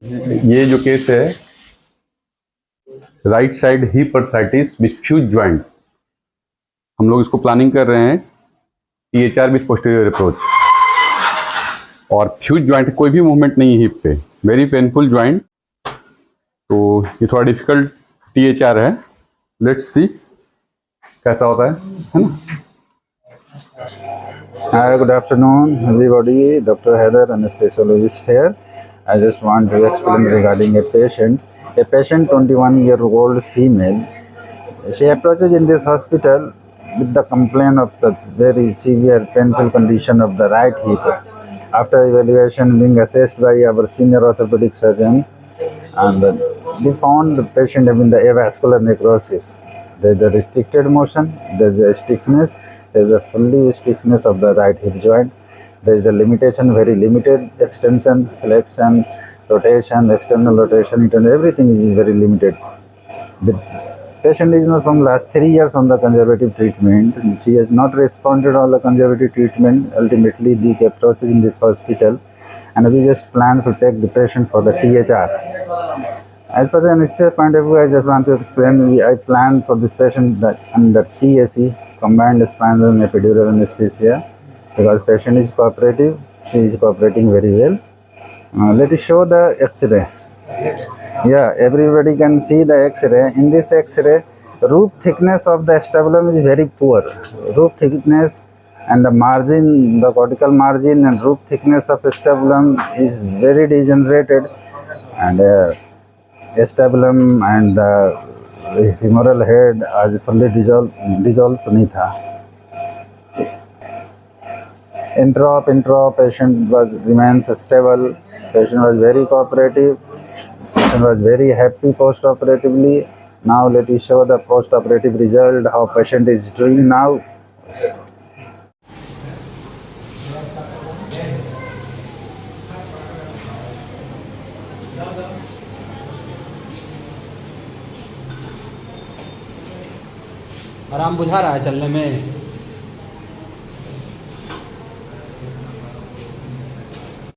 ये जो केस है right side hip arthritis with fuse joint, हम लोग इसको प्लानिंग कर रहे हैं THR विद पोस्टीरियर अप्रोच। और फ्यूज ज्वाइंट कोई भी मूवमेंट नहीं है हिप पे, वेरी पेनफुल ज्वाइंट, तो ये थोड़ा डिफिकल्ट THR है। लेट्स सी कैसा होता है ना। Hi, good afternoon, everybody. Dr. Heather, anesthesiologist here. I just want to explain regarding a patient. A patient, 21-year-old female. She approaches in this hospital with the complaint of the very severe painful condition of the right hip. After evaluation, being assessed by our senior orthopedic surgeon, and we found the patient having the avascular necrosis. There is a restricted motion, there is a stiffness, there is a fully stiffness of the right hip joint, there is a limitation, very limited extension, flexion, rotation, external rotation, internal, everything is very limited. The patient is now from last 3 years on the conservative treatment. She has not responded on the conservative treatment. Ultimately, the approach is in this hospital, and we just plan to take the patient for the THR. As per the anesthesia point of view, I just want to explain, I planned for this patient that under CSE, combined spinal and epidural anesthesia, because patient is cooperative, she is cooperating very well. Let us show the X-ray. Yeah, everybody can see the X-ray. In this X-ray, roof thickness of the acetabulum is very poor. Roof thickness and the margin, the cortical margin and roof thickness of acetabulum is very degenerated, and acetabulum and the femoral head as fully dissolved नहीं था. Intra-op patient remains stable. Patient was very cooperative. Patient was very happy post-operatively. Now let us show the post-operative result, how patient is doing now. आराम बुझा रहा है चलने में।